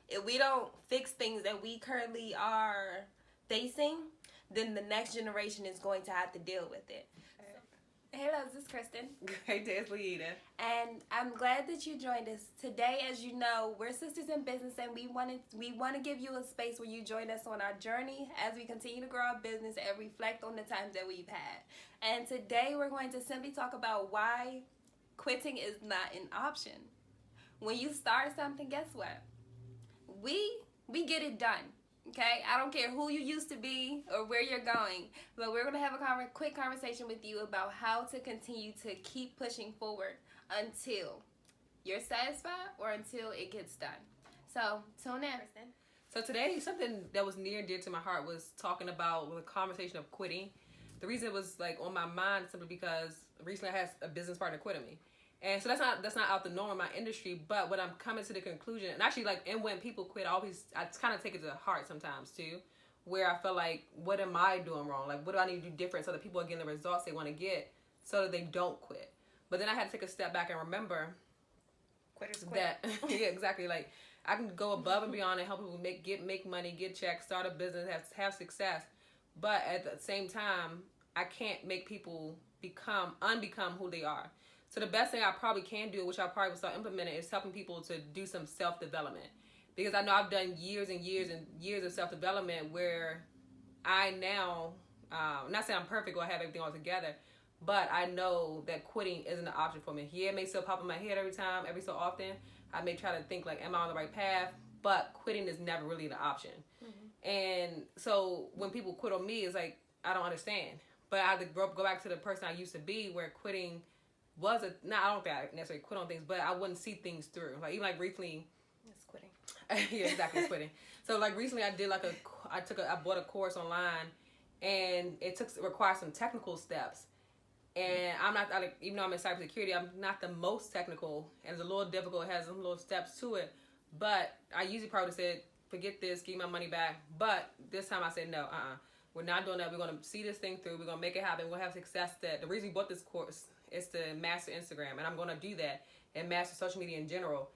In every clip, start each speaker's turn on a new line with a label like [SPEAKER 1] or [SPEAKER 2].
[SPEAKER 1] if we don't fix things that we currently are facing, then the next generation is going to have to deal with it. Hello, this is Kristen.
[SPEAKER 2] Great day, it's Leida.
[SPEAKER 1] And I'm glad that you joined us. Today, as you know, we're sisters in business, and we want to give you a space where you join us on our journey as we continue to grow our business and reflect on the times that we've had. And today, we're going to simply talk about why quitting is not an option. When you start something, guess what? We get it done. Okay, I don't care who you used to be or where you're going, but we're going to have a quick conversation with you about how to continue to keep pushing forward until you're satisfied or until it gets done. So, tune in.
[SPEAKER 2] So today, something that was near and dear to my heart was talking about the conversation of quitting. The reason it was like on my mind simply because recently I had a business partner quit on me. And so that's not out the norm in my industry, but when I'm coming to the conclusion, and actually and when people quit, I kind of take it to heart sometimes too, where I feel like, what am I doing wrong? Like, what do I need to do different so that people are getting the results they want to get so that they don't quit? But then I had to take a step back and remember
[SPEAKER 1] Quitters quit.
[SPEAKER 2] that, yeah, exactly. Like, I can go above and beyond and help people make money, get checks, start a business, have success. But at the same time, I can't make people unbecome who they are. So the best thing I probably can do, which I probably will start implementing, is helping people to do some self-development. Because I know I've done years and years and years of self-development where I now, not saying I'm perfect or have everything all together, but I know that quitting isn't an option for me. Yeah, it may still pop in my head every so often. I may try to think like, am I on the right path? But quitting is never really an option. Mm-hmm. And so when people quit on me, it's like, I don't understand. But I have to go back to the person I used to be where quitting I don't think I necessarily quit on things, but I wouldn't see things through. Like, even like recently.
[SPEAKER 1] It's quitting.
[SPEAKER 2] Yeah, exactly, quitting. So like recently I did I bought a course online, and it required some technical steps. And even though I'm in cybersecurity, I'm not the most technical, and it's a little difficult. It has some little steps to it. But I usually probably said, forget this, give my money back. But this time I said, no, we're not doing that. We're going to see this thing through. We're going to make it happen. We're going to have success. The reason we bought this course is to master Instagram, and I'm going to do that and master social media in general.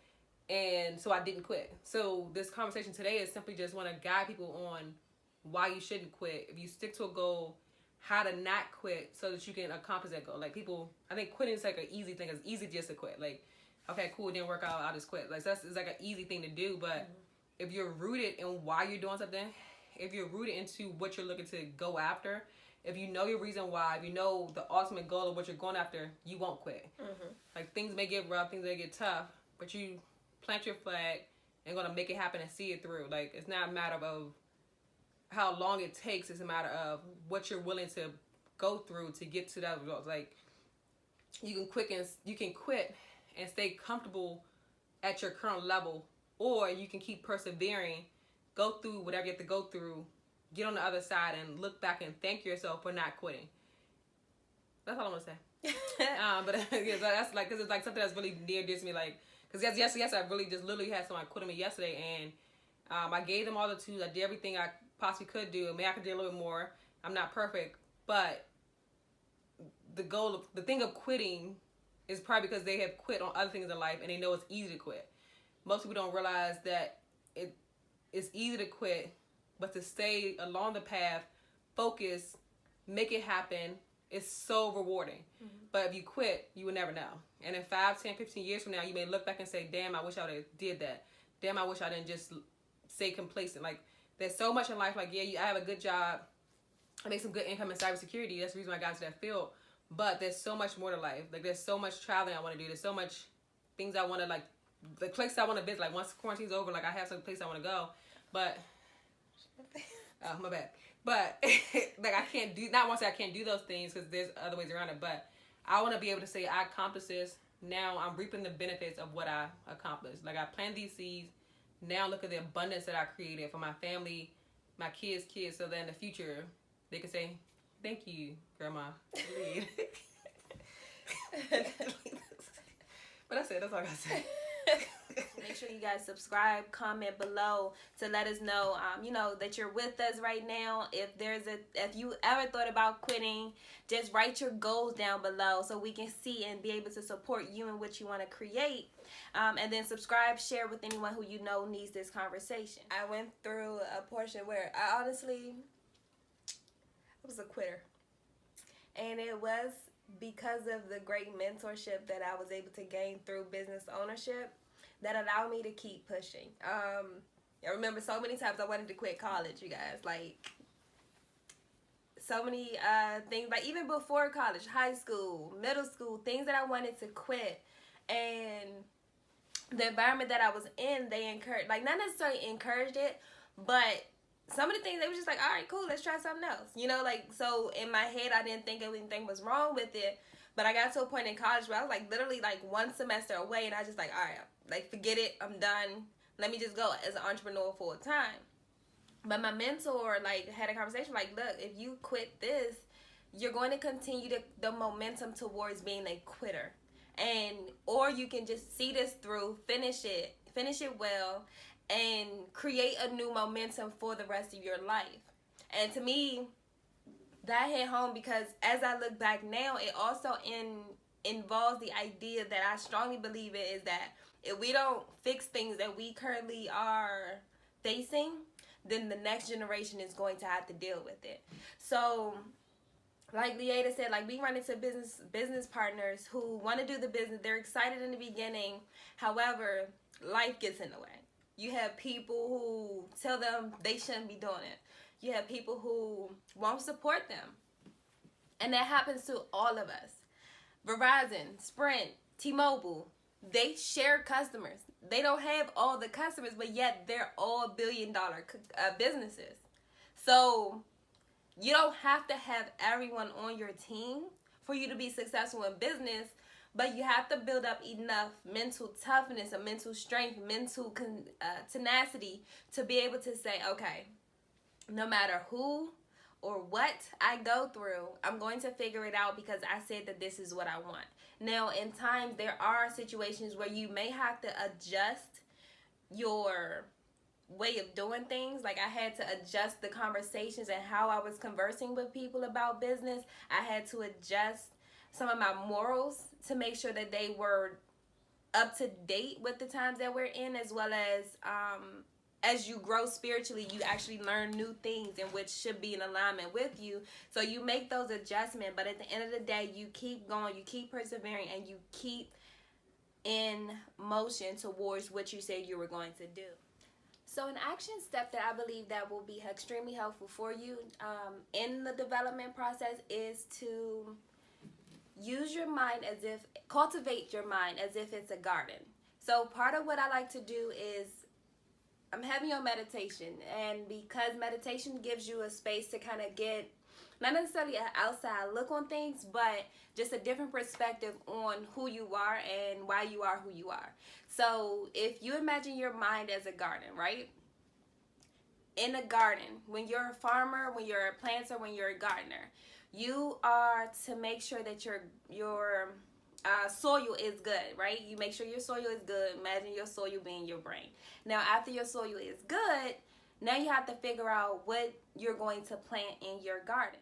[SPEAKER 2] And so I didn't quit. So this conversation today is simply just want to guide people on why you shouldn't quit. If you stick to a goal, how to not quit so that you can accomplish that goal. Like, people, I think quitting is like an easy thing. It's easy just to quit. Like, okay, cool, it didn't work out, I'll just quit. Like, it's like an easy thing to do. But if you're rooted in why you're doing something, if you're rooted into what you're looking to go after, if you know your reason why, if you know the ultimate goal of what you're going after, you won't quit. Mm-hmm. Like, things may get rough, things may get tough, but you plant your flag and going to make it happen and see it through. Like, it's not a matter of how long it takes. It's a matter of what you're willing to go through to get to that result. Like, you can quit and stay comfortable at your current level, or you can keep persevering, go through whatever you have to go through, get on the other side and look back and thank yourself for not quitting. That's all I'm gonna say. But yeah, that's like, cause it's like something that's really near to me. Like, cause yes, I really just literally had someone quit on me yesterday, and I gave them all the tools. I did everything I possibly could do. Maybe I could do a little bit more. I'm not perfect, but the thing of quitting is probably because they have quit on other things in life and they know it's easy to quit. Most people don't realize that it's easy to quit, but to stay along the path, focus, make it happen, is so rewarding. Mm-hmm. But if you quit, you will never know. And in 5, 10, 15 years from now, you may look back and say, damn, I wish I would have did that. Damn, I wish I didn't just stay complacent. Like, there's so much in life. Like, yeah, I have a good job. I make some good income in cybersecurity. That's the reason why I got into that field. But there's so much more to life. Like, there's so much traveling I want to do. There's so much things I want to, like, the places I want to visit. Like, once quarantine's over, like, I have some place I want to go. But, oh, my bad. But, like, I can't do, not once I can't do those things because there's other ways around it. But I want to be able to say, I accomplished this. Now I'm reaping the benefits of what I accomplished. Like, I planted these seeds. Now look at the abundance that I created for my family, my kids, so that in the future they can say, thank you, Grandma. But that's it. That's all I got to say.
[SPEAKER 1] Make sure you guys subscribe, comment below to let us know, that you're with us right now. If you ever thought about quitting, just write your goals down below so we can see and be able to support you in what you want to create. And then subscribe, share with anyone who you know needs this conversation. I went through a portion where I was a quitter. And it was because of the great mentorship that I was able to gain through business ownership that allowed me to keep pushing. I remember so many times I wanted to quit college, you guys. Like, so many things, like even before college, high school, middle school, things that I wanted to quit. And the environment that I was in, they encouraged, like not necessarily encouraged it, but some of the things, they were just like, all right, cool, let's try something else. Like, so in my head, I didn't think anything was wrong with it. But I got to a point in college where I was like literally like one semester away, and I just like, all right, like forget it, I'm done. Let me just go as an entrepreneur full time. But my mentor like had a conversation like, look, if you quit this, you're going to continue the momentum towards being a quitter. Or you can just see this through, finish it well, and create a new momentum for the rest of your life. And to me, that hit home because as I look back now, it also involves the idea that I strongly believe in, is that if we don't fix things that we currently are facing, then the next generation is going to have to deal with it. So, like Leada said, like we run into business partners who want to do the business. They're excited in the beginning. However, life gets in the way. You have people who tell them they shouldn't be doing it. You have people who won't support them. And that happens to all of us. Verizon, Sprint, T-Mobile, they share customers. They don't have all the customers, but yet they're all billion-dollar businesses. So you don't have to have everyone on your team for you to be successful in business, but you have to build up enough mental toughness, a mental strength, mental tenacity to be able to say, okay, no matter who or what I go through, I'm going to figure it out because I said that this is what I want. Now, in times, there are situations where you may have to adjust your way of doing things. Like I had to adjust the conversations and how I was conversing with people about business. I had to adjust some of my morals to make sure that they were up to date with the times that we're in, as well as you grow spiritually, you actually learn new things in which should be in alignment with you. So you make those adjustments, but at the end of the day, you keep going, you keep persevering, and you keep in motion towards what you said you were going to do. So an action step that I believe that will be extremely helpful for you in the development process is to cultivate your mind as if it's a garden. So part of what I like to do is I'm heavy on meditation, and because meditation gives you a space to kind of get not necessarily an outside look on things, but just a different perspective on who you are and why you are who you are. So if you imagine your mind as a garden, right? In a garden, when you're a farmer, when you're a planter, when you're a gardener, you are to make sure that your soil is good, right? You make sure your soil is good. Imagine your soil being your brain. Now, after your soil is good, now you have to figure out what you're going to plant in your garden.